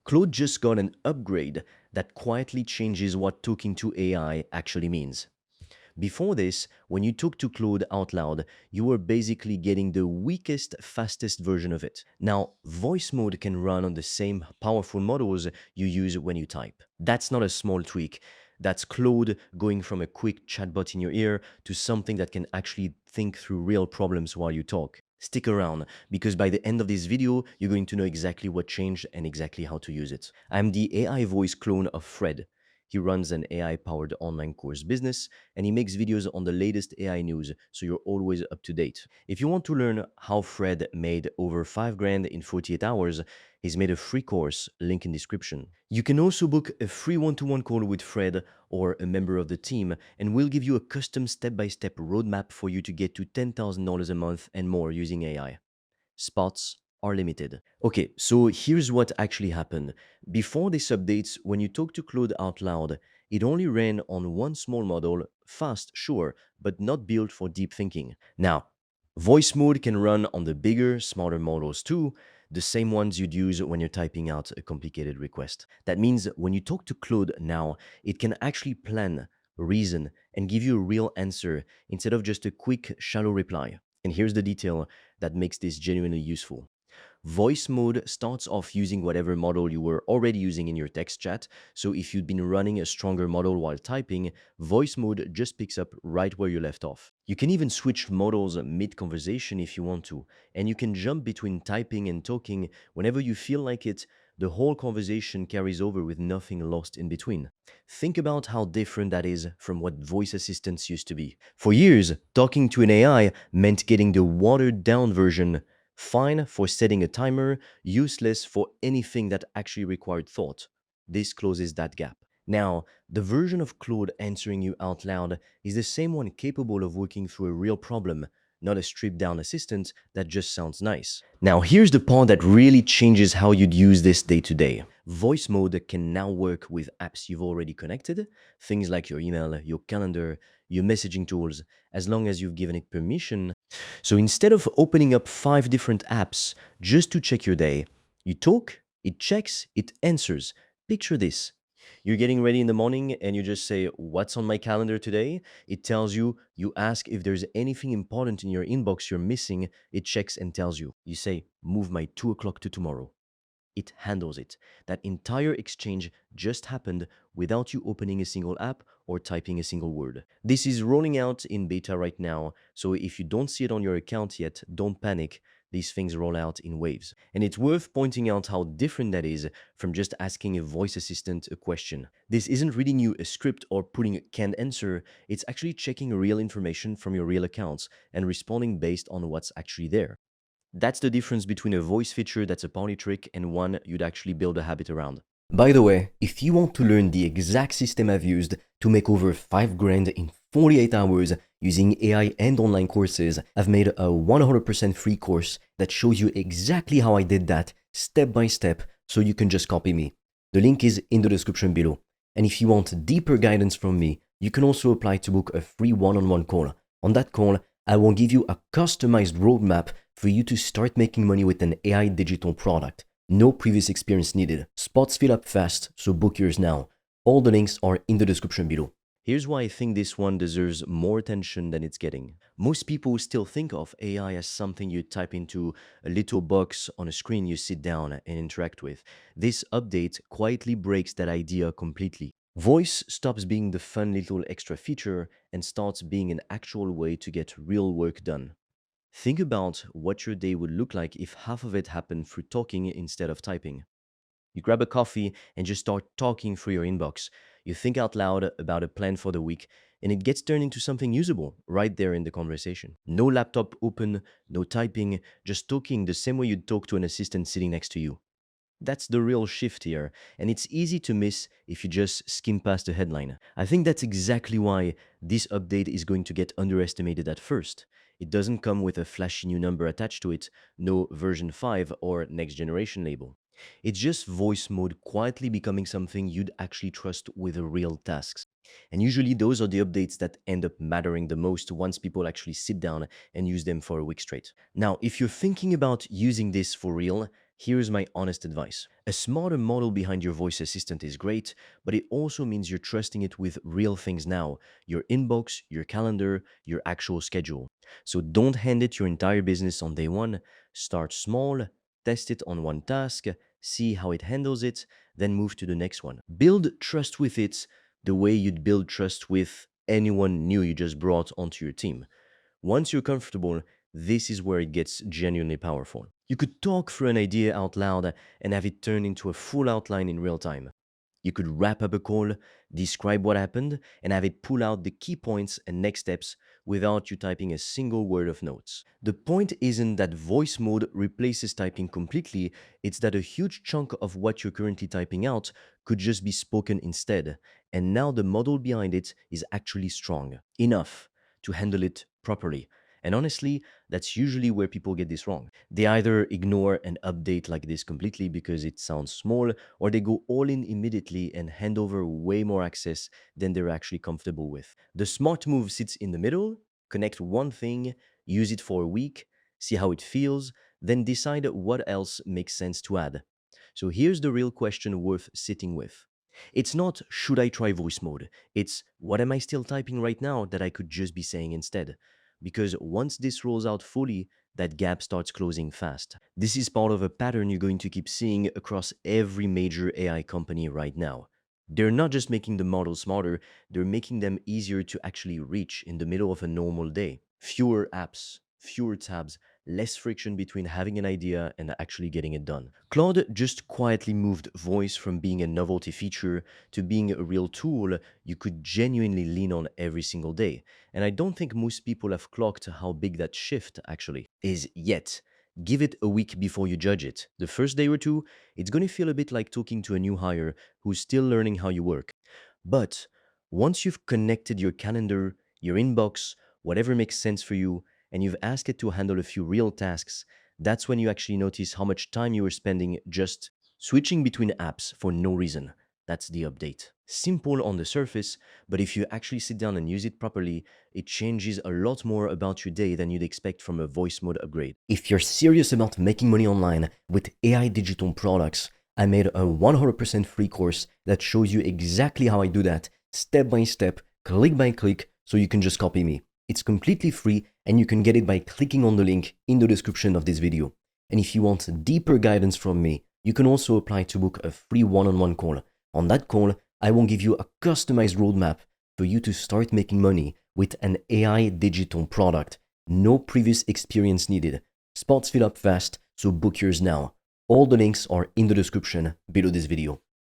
Claude just got an upgrade that quietly changes what talking to AI actually means. Before this, when you talk to Claude out loud, you were basically getting the weakest, fastest version of it. Now, voice mode can run on the same powerful models you use when you type. That's not a small tweak. That's Claude going from a quick chatbot in your ear to something that can actually think through real problems while you talk. Stick around, because by the end of this video, you're going to know exactly what changed and exactly how to use it. I'm the AI voice clone of Fred. He runs an AI-powered online course business, and he makes videos on the latest AI news, so you're always up to date. If you want to learn how Fred made over 5 grand in 48 hours, he's made a free course, link in description. You can also book a free one-to-one call with Fred or a member of the team, and we'll give you a custom step-by-step roadmap for you to get to $10,000 a month and more using AI. Spots are limited. Okay, so here's what actually happened. Before this update, when you talk to Claude out loud, it only ran on one small model, fast, sure, but not built for deep thinking. Now, voice mode can run on the bigger, smarter models too, the same ones you'd use when you're typing out a complicated request. That means when you talk to Claude now, it can actually plan, reason, and give you a real answer instead of just a quick, shallow reply. And here's the detail that makes this genuinely useful. Voice mode starts off using whatever model you were already using in your text chat, so if you'd been running a stronger model while typing, voice mode just picks up right where you left off. You can even switch models mid-conversation if you want to, and you can jump between typing and talking whenever you feel like it. The whole conversation carries over with nothing lost in between. Think about how different that is from what voice assistants used to be. For years, talking to an AI meant getting the watered down version, fine for setting a timer, useless for anything that actually required thought. This closes that gap. Now, the version of Claude answering you out loud is the same one capable of working through a real problem, not a stripped down assistant that just sounds nice. Now, here's the part that really changes how you'd use this day to day. Voice mode can now work with apps you've already connected, things like your email, your calendar, your messaging tools, as long as you've given it permission. So instead of opening up 5 different apps just to check your day, you talk, it checks, it answers. Picture this. You're getting ready in the morning and you just say, "What's on my calendar today?" It tells you. You ask if there's anything important in your inbox you're missing. It checks and tells you. You say, "Move my 2 o'clock to tomorrow." It handles it. That entire exchange just happened without you opening a single app or typing a single word. This is rolling out in beta right now, so if you don't see it on your account yet, don't panic. These things roll out in waves. And it's worth pointing out how different that is from just asking a voice assistant a question. This isn't reading you a script or putting a canned answer, it's actually checking real information from your real accounts and responding based on what's actually there. That's the difference between a voice feature that's a party trick and one you'd actually build a habit around. By the way, if you want to learn the exact system I've used to make over 5 grand in 48 hours using AI and online courses, I've made a 100% free course that shows you exactly how I did that step by step, so you can just copy me. The link is in the description below. And if you want deeper guidance from me, you can also apply to book a free one-on-one call. On that call, I will give you a customized roadmap for you to start making money with an AI digital product. No previous experience needed. Spots fill up fast, so book yours now. All the links are in the description below. Here's why I think this one deserves more attention than it's getting. Most people still think of AI as something you type into a little box on a screen you sit down and interact with. This update quietly breaks that idea completely. Voice stops being the fun little extra feature and starts being an actual way to get real work done. Think about what your day would look like if half of it happened through talking instead of typing. You grab a coffee and just start talking through your inbox. You think out loud about a plan for the week, and it gets turned into something usable right there in the conversation. No laptop open, no typing, just talking the same way you'd talk to an assistant sitting next to you. That's the real shift here, and it's easy to miss if you just skim past the headline. I think that's exactly why this update is going to get underestimated at first. It doesn't come with a flashy new number attached to it, no version 5 or next generation label. It's just voice mode quietly becoming something you'd actually trust with real tasks. And usually those are the updates that end up mattering the most once people actually sit down and use them for a week straight. Now, if you're thinking about using this for real, Here's my honest advice. A smarter model behind your voice assistant is great, but it also means you're trusting it with real things now: your inbox, your calendar, your actual schedule. So don't hand it your entire business on day one. Start small, test it on one task, see how it handles it, then move to the next one. Build trust with it the way you'd build trust with anyone new you just brought onto your team. Once you're comfortable, this is where it gets genuinely powerful. You could talk through an idea out loud and have it turn into a full outline in real time. You could wrap up a call, describe what happened, and have it pull out the key points and next steps without you typing a single word of notes. The point isn't that voice mode replaces typing completely, it's that a huge chunk of what you're currently typing out could just be spoken instead. And now the model behind it is actually strong enough to handle it properly. And honestly, that's usually where people get this wrong. They either ignore an update like this completely because it sounds small, or they go all in immediately and hand over way more access than they're actually comfortable with. The smart move sits in the middle: connect one thing, use it for a week, see how it feels, then decide what else makes sense to add. So here's the real question worth sitting with. It's not, should I try voice mode? It's, what am I still typing right now that I could just be saying instead? Because once this rolls out fully, that gap starts closing fast. This is part of a pattern you're going to keep seeing across every major AI company right now. They're not just making the models smarter, they're making them easier to actually reach in the middle of a normal day. Fewer apps, fewer tabs, less friction between having an idea and actually getting it done. Claude just quietly moved voice from being a novelty feature to being a real tool you could genuinely lean on every single day. And I don't think most people have clocked how big that shift actually is yet. Give it a week before you judge it. The first day or two, it's going to feel a bit like talking to a new hire who's still learning how you work. But once you've connected your calendar, your inbox, whatever makes sense for you, and you've asked it to handle a few real tasks, that's when you actually notice how much time you were spending just switching between apps for no reason. That's the update. Simple on the surface, but if you actually sit down and use it properly, it changes a lot more about your day than you'd expect from a voice mode upgrade. If you're serious about making money online with AI digital products, I made a 100% free course that shows you exactly how I do that, step by step, click by click, so you can just copy me. It's completely free and you can get it by clicking on the link in the description of this video. And if you want deeper guidance from me, you can also apply to book a free one-on-one call. On that call, I will give you a customized roadmap for you to start making money with an AI digital product. No previous experience needed. Spots fill up fast, so book yours now. All the links are in the description below this video.